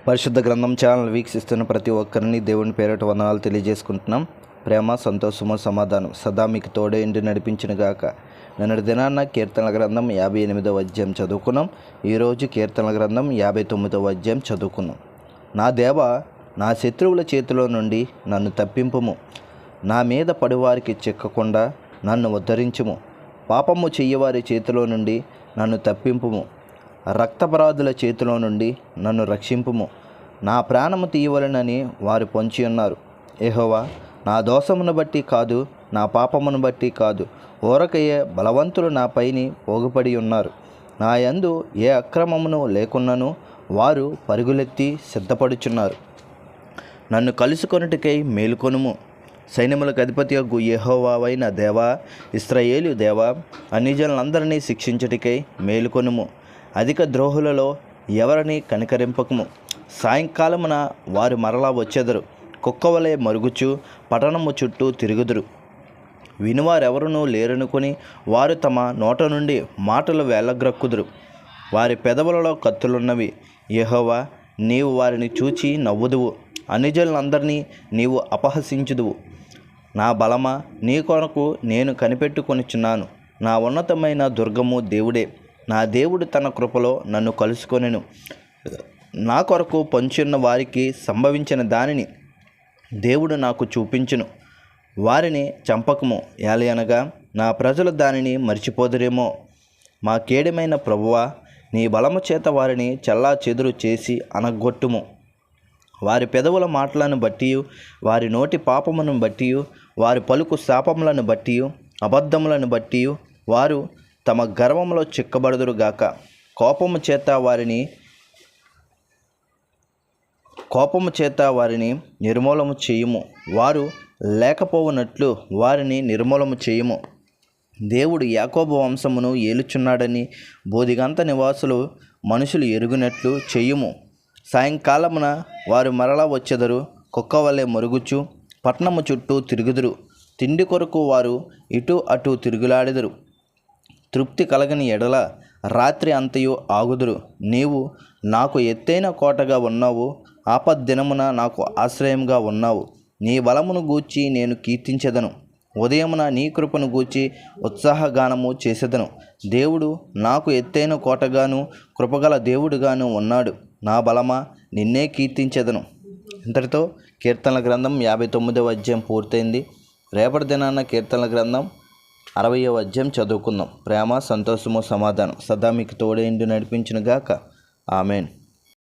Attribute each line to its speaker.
Speaker 1: పరిశుద్ధ గ్రంథం ఛానల్ వీక్షిస్తున్న ప్రతి ఒక్కరిని దేవుని పేరిట వందనాలు తెలియజేసుకుంటున్నాం. ప్రేమ, సంతోషము, సమాధానం సదా మీకు తోడే ఇంటి నడిపించిన గాక. నిన్నటి దినాన్న కీర్తనల గ్రంథం 58వ అధ్యాయం చదువుకున్నాం. ఈరోజు కీర్తనల గ్రంథం 59వ అధ్యాయం చదువుకున్నాం. నా దేవా, నా శత్రువుల చేతిలో నుండి నన్ను తప్పింపుము. నా మీద పడివారికి చిక్కకుండా నన్ను ఉద్ధరించుము. పాపము చెయ్యవారి చేతిలో నుండి నన్ను తప్పింపుము. రక్తపరాధుల చేతిలో నుండి నన్ను రక్షింపుము. నా ప్రాణము తీయవలనని వారు పొంచి ఉన్నారు. యెహోవా, నా దోషమును బట్టి కాదు, నా పాపమును బట్టి కాదు, ఊరకయే బలవంతులు నాపైని పోగుపడి ఉన్నారు. నా యందు ఏ అక్రమమును లేకున్నను వారు పరుగులెత్తి సిద్ధపడుచున్నారు. నన్ను కలుసుకొనుటకై మేలుకొనుము. సైన్యములకు అధిపతియగు యెహోవావైన దేవా, ఇశ్రాయేలు దేవా, అన్యజనులందరినీ శిక్షించుటకై మేలుకొనుము. అధిక ద్రోహులలో ఎవరిని కనికరింపకము. సాయంకాలమున వారు మరలా వచ్చెదరు. కుక్కవలే మరుగుచు పట్టణము చుట్టూ తిరుగుదురు. వినువారెవరునూ లేరనుకొని వారు తమ నోట నుండి మాటలు వేళ్ళగ్రక్కుదురు. వారి పెదవులలో కత్తులున్నవి. యెహోవా, నీవు వారిని చూచి నవ్వుదువు. అన్యజనులందరినీ నీవు అపహసించుదువు. నా బలమా, నీ కొరకు నేను కనిపెట్టుకొనిచున్నాను. నా ఉన్నతమైన దుర్గము దేవుడే. నా దేవుడు తన కృపలో నన్ను కలుసుకొనెను. నా కొరకు పొంచున్న వారికి సంభవించిన దానిని దేవుడు నాకు చూపించును. వారిని చంపకము, ఏలయనగా నా ప్రజలు దానిని మర్చిపోదురేమో. మా కేడమైన ప్రభువా, నీ బలము చేత వారిని చెల్లా చెదురు చేసి అనగొట్టుము. వారి పెదవుల మాటలను బట్టి, వారి నోటి పాపములను బట్టి, వారి పలుకు శాపములను బట్టి, అబద్ధములను బట్టి వారు తమ గర్వంలో చిక్కబడుదురుగాక. కోపము చేత వారిని నిర్మూలము చేయుము. వారు లేకపోవునట్లు వారిని నిర్మూలము చేయుము. దేవుడు యాకోబు వంశమును ఏలుచున్నాడని బోధిగంత నివాసులు మనుషులు ఎరుగునట్లు చేయుము. సాయంకాలమున వారు మరలా వచ్చెదరు. కుక్కవలే మరుగుచు పట్టణము చుట్టూ తిరుగుదురు. తిండి కొరకు వారు ఇటు అటు తిరుగులాడెదరు. తృప్తి కలగని ఎడల రాత్రి అంతయు ఆగుదురు. నీవు నాకు ఎత్తైన కోటగా ఉన్నావు. ఆపద్దినమున నాకు ఆశ్రయంగా ఉన్నావు. నీ బలమును గూర్చి నేను కీర్తించెదను. ఉదయమున నీ కృపను గూర్చి ఉత్సాహగానము చేసెదను. దేవుడు నాకు ఎత్తైన కోటగాను కృపగల దేవుడుగాను ఉన్నాడు. నా బలమా, నిన్నే కీర్తించెదను. ఇంతటితో కీర్తనల గ్రంథం 59వ అధ్యాయం పూర్తయింది. రేపటి దినాన్న కీర్తనల గ్రంథం 60వ అధ్యాయం చదువుకుందాం. ప్రేమ, సంతోషము, సమాధానం సదా మీకు తోడేండి నడిపించును గాక. ఆమెన్.